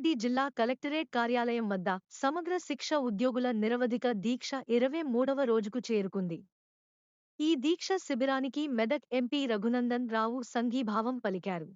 రంగారెడ్డి జిల్లా కలెక్టరేట్ కార్యాలయం వద్ద సమగ్ర శిక్ష ఉద్యోగుల నిరవధిక దీక్ష 23వ రోజుకు చేరుకుంది. ఈ దీక్ష శిబిరానికి మెదక్ ఎంపీ రఘునందన్ రావు సంఘీభావం పలికారు.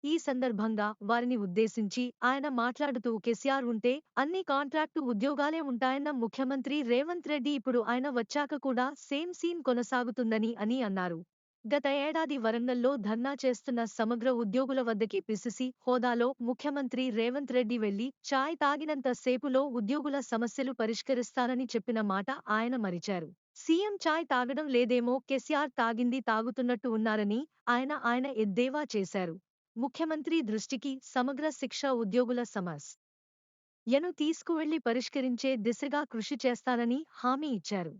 ఈ సందర్భంగా వారిని ఉద్దేశించి ఆయన మాట్లాడుతూ కేసీఆర్ ఉంటే అన్ని కాంట్రాక్టు ఉద్యోగాలే ఉంటాయన్న ముఖ్యమంత్రి రేవంత్ రెడ్డి ఇప్పుడు ఆయన వచ్చాక కూడా సేమ్ సీన్ కొనసాగుతుందని అన్నారు. గత ఏడాది వరంగల్లో ధర్నా చేస్తున్న సమగ్ర ఉద్యోగుల వద్దకి పిసిసి హోదాలో ముఖ్యమంత్రి రేవంత్ రెడ్డి వెళ్లి చాయ్ తాగినంత సేపులో ఉద్యోగుల సమస్యలు పరిష్కరిస్తానని చెప్పిన మాట ఆయన మరిచారు. సీఎం చాయ్ తాగడం లేదేమో, కేసీఆర్ తాగింది తాగుతున్నట్టు ఉన్నారని ఆయన ఎద్దేవా చేశారు. ముఖ్యమంత్రి దృష్టికి సమగ్ర శిక్ష ఉద్యోగుల సమస్యను తీసుకువెళ్లి పరిష్కరించే దిశగా కృషి చేస్తానని హామీ ఇచ్చారు.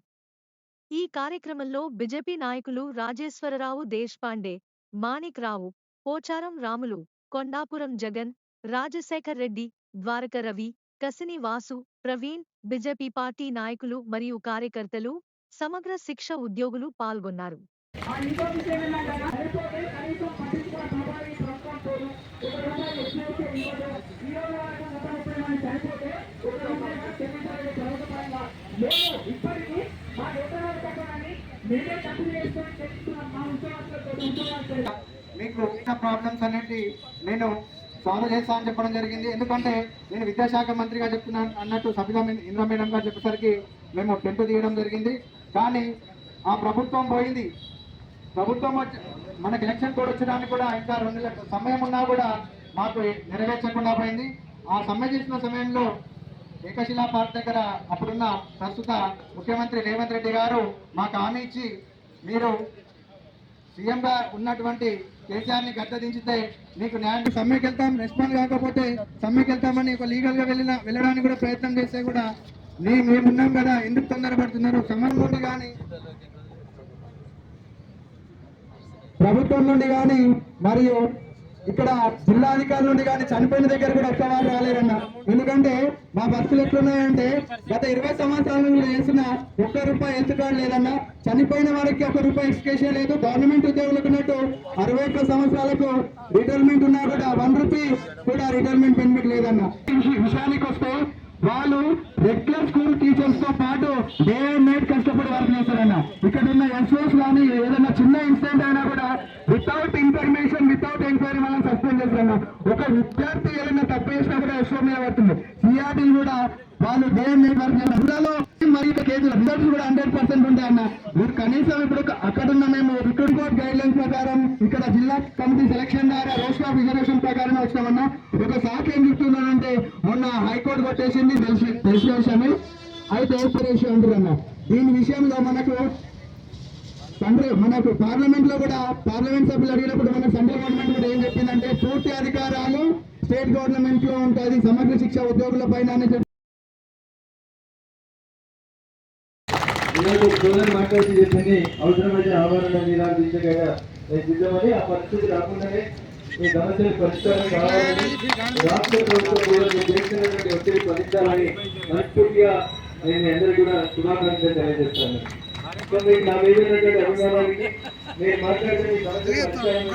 ఈ కార్యక్రమంలో బీజేపీ నాయకులు రాజేశ్వరరావు దేశ్పాండే, మాణిక్ రావు, పోచారం రాములు, కొండాపురం జగన్, రాజశేఖర్ రెడ్డి, ద్వారక రవి, కసిని వాసు, ప్రవీణ్, బీజేపీ పార్టీ నాయకులు మరియు కార్యకర్తలు, సమగ్ర శిక్ష ఉద్యోగులు పాల్గొన్నారు. మీకు ప్రాబ్లమ్స్ అనేది నేను సాల్వ్ చేస్తా అని చెప్పడం జరిగింది. ఎందుకంటే నేను విద్యాశాఖ మంత్రిగా చెప్తున్నాను అన్నట్టు సబితా ఇంద్ర మేడం గారు చెప్పేసరికి మేము టెంట్ తీయడం జరిగింది. కానీ ఆ ప్రభుత్వం పోయింది. ప్రభుత్వం మనకు ఎలక్షన్ కోడ్ వచ్చడానికి కూడా ఇంకా 2 నెలల సమయం ఉన్నా కూడా మాకు నెరవేర్చకుండా పోయింది. ఆ సమ్మె చేసిన సమయంలో ఏకశిలా పార్క్ దగ్గర అప్పుడున్న ప్రస్తుత ముఖ్యమంత్రి రేవంత్ రెడ్డి గారు మాకు హామీ ఇచ్చి, మీరు సీఎంగా ఉన్నటువంటి కేసీఆర్ని గద్దెదించితే మీకు న్యాయం, సమ్మెకి వెళ్తాం, రెస్పాండ్ కాకపోతే సమ్మెకి వెళ్తామని ఒక లీగల్గా వెళ్ళడానికి కూడా ప్రయత్నం చేస్తే కూడా మేమున్నాం కదా, ఎందుకు తొందరపడుతున్నారు? సమరం నుండి కానీ ప్రభుత్వం నుండి కానీ మరియు ఇక్కడ జిల్లాధికారుల నుండి కానీ చనిపోయిన దగ్గర కూడా ఒక్కవారు రాలేరన్న. ఎందుకంటే మా బస్సులు ఎట్లున్నాయంటే గత 20 సంవత్సరాల నుండి వేసిన ₹1 హెల్త్ కార్డు లేదన్నా. చనిపోయిన వారికి ₹1 ఎక్స్కేషన్ లేదు. గవర్నమెంట్ ఉద్యోగులకు ఉన్నట్టు 61 సంవత్సరాలకు రిటైర్మెంట్ ఉన్నా కూడా ₹1 కూడా రిటైర్మెంట్ బెనిఫిట్ లేదన్న. విషయానికి వస్తే వాళ్ళు రెగ్యులర్ స్కూల్ టీచర్స్ తో పాటు డే అండ్ నైట్ కష్టపడి వర్క్ చేస్తారన్న. ఇక్కడ ఉన్న ఎస్ఓస్ కానీ ఏదైనా చిన్న ఇన్సిడెంట్ అయినా కూడా వితౌట్ ఇన్ఫర్మేషన్, వితౌట్ ఎంక్వైరీ మనం సస్పెండ్ చేస్తారన్న. ఒక విద్యార్థి ఏదైనా తప్పు చేసినా కూడా ఎస్ఓ మీద పడుతుంది. సిఆర్టీ కూడా వాళ్ళు డే అండ్ నైట్ వర్క్ చేస్తారు. మరియు కేసులు రిజల్ట్స్ కూడా 100% ఉంటాయన్న. మీరు కనీసం ఇప్పుడు అక్కడ ఉన్న మేము రిక్రూట్ బోర్డ్ గైడ్ లైన్స్ ప్రకారం ఇక్కడ జిల్లా కమిటీ సెలక్షన్ ద్వారా రోస్టర్ ఆఫ్ రిజర్వేషన్ ప్రకారం వచ్చినామన్నా. ఒక శాఖ ఏం చెప్తున్నానంటే మొన్న హైకోర్టు కొట్టేసింది తెలిసిన విషయమే. అయితే రేషియో అంటారన్న. దీని విషయంలో మనకు పార్లమెంట్ లో కూడా పార్లమెంట్ సభ్యులు అడిగినప్పుడు మన సెంట్రల్ గవర్నమెంట్ కూడా ఏం చెప్పిందంటే పూర్తి అధికారాలు స్టేట్ గవర్నమెంట్ లో ఉంటుంది సమగ్ర శిక్ష ఉద్యోగుల పైన మాట్లాడి చెప్పింది. అవసరమైతే ఆవరణ నిరాకరించగా సిద్ధమని ఆ పరిస్థితి రాకుండానే ఈ సమస్యలు పరిష్కారం కావాలని రాష్ట్ర ప్రభుత్వం చేస్తున్నటువంటి ఒత్తిడి ఫలించాలని మనస్ఫూర్తిగా నేను అందరూ కూడా శుభాకాంక్షలు తెలియజేస్తాను. నా మీద ఉన్నటువంటి అభిమానానికి నేను మాట్లాడుతున్న సమస్యలు పరిష్కారం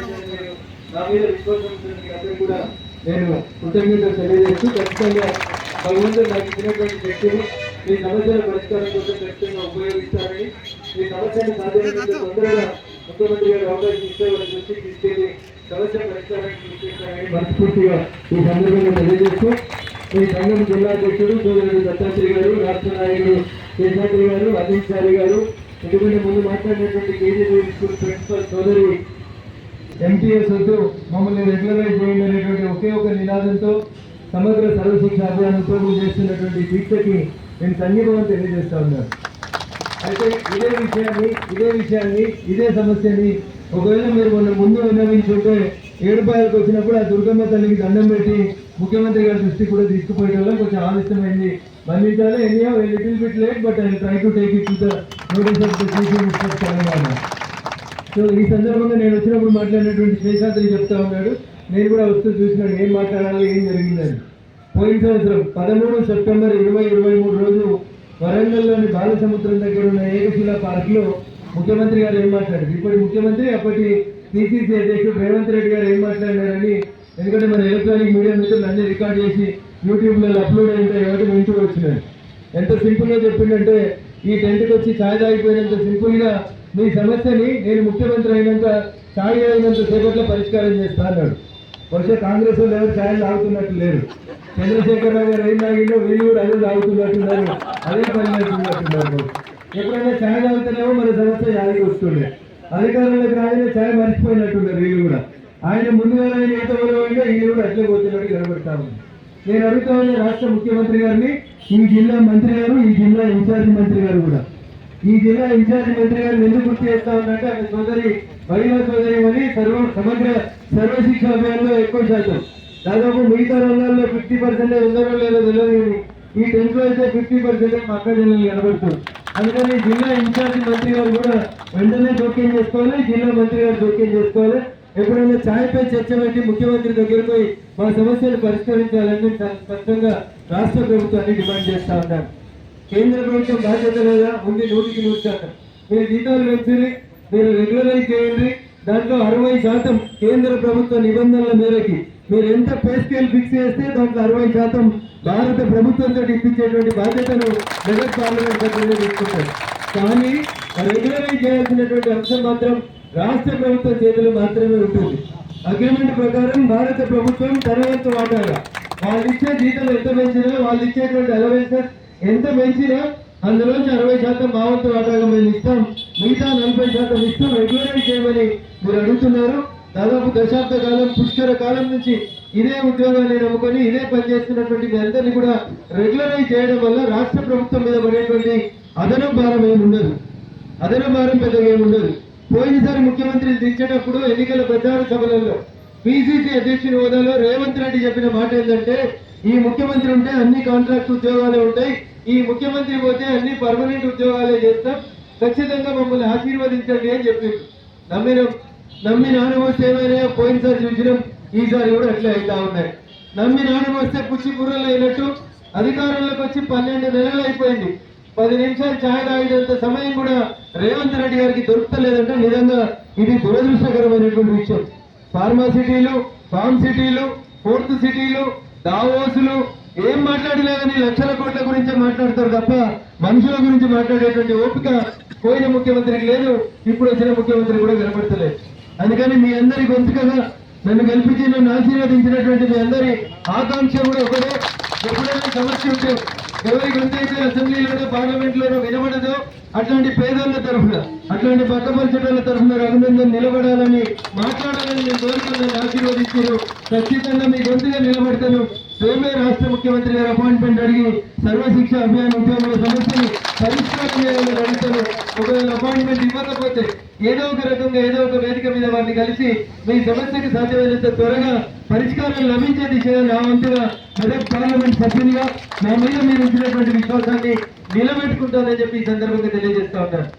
నా మీద విశ్వాసం అందరూ కూడా నేను కృతజ్ఞతలు తెలియజేస్తూ ఖచ్చితంగా భగవంతుడు నాకు ఇచ్చినటువంటి శక్తిని ఈ సమస్యల పరిష్కారం కోసం ఖచ్చితంగా ఉపయోగిస్తారని, ఈ సమస్యను సాధ్యమైనంత తొందరగా ముఖ్యమంత్రి గారు అవకాశం ఇస్తే వారి దృష్టికి తీసుకెళ్లి సమస్య పరిష్కారానికి కృషి చేస్తారని మనస్ఫూర్తిగా ఈ సందర్భంగా తెలియజేస్తూ ఈ సంఘం జిల్లా అధ్యక్షుడు సోదరుడు దత్తాత్రి గారు, రాష్ట్ర నాయకుడు కేశాద్రి గారు, అధికారి గారు, ఎందుకంటే ముందు మాట్లాడినటువంటి కేజీబీ స్కూల్ ప్రిన్సిపల్ సోదరి ఎంపీఎస్ వద్దు మమ్మల్ని రెగ్యులరైజ్ చేయండి అనేటువంటి ఒకే ఒక నినాదంతో సమగ్ర సర్వశిక్ష అభియానంతో చేస్తున్నటువంటి దీక్షకి నేను సంఘీభావం తెలియజేస్తా ఉన్నాను. అయితే ఇదే సమస్యని ఒకవేళ మీరు మొన్న ముందు విన్నవించుంటే ఏడుపాయలకు వచ్చినప్పుడు ఆ దుర్గమ్మ తల్లికి దండం పెట్టి ముఖ్యమంత్రి గారి దృష్టికి కూడా తీసుకుపోయడం కొంచెం ఆలస్యమైంది. మన్నించాలి. Anyhow little bit late but I try to take it to the notice of the chief minister Telangana. So ఈ సందర్భంగా నేను వచ్చినప్పుడు మాట్లాడినటువంటి శేషాద్రి చెప్తా ఉన్నాడు, నేను కూడా వస్తూ చూసినాడు ఏం మాట్లాడాలి, ఏం జరిగిందని. పోయిన సంవత్సరం 13 సెప్టెంబర్ 2023 రోజు వరంగల్లోని బాలసముద్రం దగ్గర ఉన్న ఏకశిలా పార్క్ లో ముఖ్యమంత్రి గారు ఏం మాట్లాడారు, ఇప్పటి ముఖ్యమంత్రి అప్పటి పిసిసి అధ్యక్షుడు రేవంత్ రెడ్డి గారు ఏం మాట్లాడారని ఎందుకంటే మన ఎలక్ట్రానిక్ మీడియా మిత్రులు అన్ని రికార్డ్ చేసి యూట్యూబ్లో అప్లోడ్ అయితే ఎవరికి వింటూ వచ్చినాయి. ఎంత సింపుల్గా చెప్పిందంటే ఈ టెంట్కి వచ్చి ఛాయ్ తాగిపోయినంత సింపుల్గా మీ సమస్యని నేను ముఖ్యమంత్రి అయినాక ఛాయ్ అయినంత సేపట్లో పరిష్కారం చేస్తా అన్నాడు. బహుశా కాంగ్రెస్ వాళ్ళు ఎవరు ఛాయ్ తాగుతున్నట్టు లేరు. చంద్రశేఖరరావు గారు ఏం తాగిందో వీళ్ళు కూడా అదే తాగుతున్నట్టున్నారు, అదే పని చేస్తున్నట్టున్నారు. ఎప్పుడైనా ఛాయ్ తాగుతానేమో మన సమస్య యాదికి వస్తుండే, అధికారంలోకి రాగానే ఛాయ్ మర్చిపోయినట్టున్నారు వీళ్ళు కూడా. ఆయన ముందుగా ఆయన ఏ తమలో వీళ్ళు కూడా అట్లే పోతున్నట్టు కనబడతా ఉంది. నేను అడుగుతా ఉన్న రాష్ట్ర ముఖ్యమంత్రి గారిని, ఈ జిల్లా మంత్రి గారు, ఈ జిల్లా ఇన్ఛార్జ్ మంత్రి గారు కూడా, ఈ జిల్లా ఇన్ఛార్జ్ మంత్రి గారిని ఎందుకు గుర్తు చేస్తా ఉన్నట్టే ఆమె సోదరి మహిళా సోదరి అని సమగ్ర సర్వశిక్ష అభియాన్లో ఎక్కువ శాతం, దాదాపు మిగతా రంగాల్లో 50% ఉందరో లేదో తెలియదు, ఈ 10 లో అయితే 50% మా అక్క జిల్లాలు కనబడుతుంది. అందుకని జిల్లా ఇన్ఛార్జ్ మంత్రి గారు కూడా వెంటనే జోక్యం చేసుకోవాలి, జిల్లా మంత్రి గారు జోక్యం చేసుకోవాలి. ఎప్పుడైనా ఛాయ్పై చర్చ పెట్టి ముఖ్యమంత్రి దగ్గరకు పోయి మా సమస్యలు పరిష్కరించాలని స్పష్టంగా రాష్ట్ర ప్రభుత్వాన్ని డిమాండ్ చేస్తా ఉన్నాను. కేంద్ర ప్రభుత్వం బాధ్యత లేదా ఉంది 100% మీరు జీతాలు పెంచి మీరు రెగ్యులరైజ్ చేయండి. దాంట్లో 60% కేంద్ర ప్రభుత్వ నిబంధనల మేరకి మీరు ఎంత పే స్కేల్ ఫిక్స్ చేస్తే దాంట్లో 60% భారత ప్రభుత్వంతో ఇప్పించేటువంటి బాధ్యతను మెదక్ పార్లమెంట్ సభ్యులు తీసుకుంటారు. కానీ రెగ్యులరైజ్ చేయాల్సినటువంటి అంశం మాత్రం రాష్ట్ర ప్రభుత్వం చేతులు మాత్రమే ఉంటుంది. అగ్రిమెంట్ ప్రకారం భారత ప్రభుత్వం తన వంతు వాటాగా వాళ్ళు ఇచ్చే జీతం ఎంత పెంచినా, వాళ్ళు ఇచ్చేటువంటి అలవెన్సెస్ ఎంత పెంచినా అందులోంచి 60% మా వంతు వాటాగా మేము ఇస్తాం, మిగతా 40% ఇస్తాం రెగ్యులరైజ్ చేయమని మీరు అడుగుతున్నారు. దాదాపు దశాబ్ద కాలం పుష్కర కాలం నుంచి ఇదే ఉద్యోగాన్ని నమ్ముకొని ఇదే పనిచేస్తున్నటువంటి మీ అందరినీ కూడా రెగ్యులరైజ్ చేయడం వల్ల రాష్ట్ర ప్రభుత్వం మీద పడేటువంటి అదనపు భారం ఏమి ఉండదు, అదనపు భారం పెద్దగా ఏమి ఉండదు. పోయినసారి ముఖ్యమంత్రిని దించేటప్పుడు ఎన్నికల ప్రచార సభలలో పిసిసి అధ్యక్షుని హోదాలో రేవంత్ రెడ్డి చెప్పిన మాట ఏంటంటే, ఈ ముఖ్యమంత్రి ఉంటే అన్ని కాంట్రాక్ట్ ఉద్యోగాలే ఉంటాయి, ఈ ముఖ్యమంత్రి పోతే అన్ని పర్మనెంట్ ఉద్యోగాలే చేస్తాం, ఖచ్చితంగా మమ్మల్ని ఆశీర్వదించండి అని చెప్పింది. నమ్మి నానబోస్తే ఏమైనా పోయినసారి చూసినాం, ఈసారి కూడా అట్లే అవుతా ఉన్నాయి. నమ్మి నానబోస్తే పుచ్చి బుర్రలు అయినట్టు అధికారంలోకి వచ్చి 12 నెలలు అయిపోయింది. 10 నిమిషాలు ఛాయ్ తాగినంత సమయం కూడా రేవంత్ రెడ్డి గారికి దొరుకుతలేదంటే నిజంగా ఇది దురదృష్టకరమైనటువంటి విషయం. ఫార్మా సిటీలు, ఫార్మ్ సిటీలు, ఫోర్త్ సిటీలు, దావోసులు ఏం మాట్లాడినా కానీ లక్షల కోట్ల గురించే మాట్లాడతారు తప్ప మనుషుల గురించి మాట్లాడేటువంటి ఓపిక పోయిన ముఖ్యమంత్రికి లేదు, ఇప్పుడు వచ్చిన ముఖ్యమంత్రి కూడా కనబడతలేదు. అందుకని మీ అందరి గొంతుకగా నన్ను కల్పించి నన్ను ఆశీర్వదించినటువంటి మీ అందరి ఆకాంక్ష కూడా ఒకటే, ఎప్పుడైనా సమస్య ఉంటే ఎవరి గొంతైతే అసెంబ్లీలోనో పార్లమెంట్లోనో వినబడదో అట్లాంటి పేదల తరఫున, అట్లాంటి పక్కపరిచయాల తరఫున రఘునందన్ నిలబడాలని మాట్లాడాలని నేను కోరుకున్నాను, ఆశీర్వదించారు. ఖచ్చితంగా మీ గొంతుగా నిలబడతాను. రేపే రాష్ట్ర ముఖ్యమంత్రి గారు అపాయింట్మెంట్ అడిగి సర్వశిక్ష అభియాన్ ఉద్యోగుల సమస్యని పరిష్కారం చేయాలని అడుగుతాను. ఒకవేళ అపాయింట్మెంట్ ఇవ్వకపోతే ఏదో ఒక రకంగా ఏదో ఒక వేదిక మీద వారిని కలిసి మీ సమస్యకి సాధ్యమైనంత త్వరగా పరిష్కారం లభించే దిశగా నా వంతుగా మెదక్ పార్లమెంట్ సభ్యునిగా నా మీద మీరు ఇచ్చినటువంటి విశ్వాసాన్ని నిలబెట్టుకుంటానని చెప్పి ఈ సందర్భంగా తెలియజేస్తా ఉన్నాను.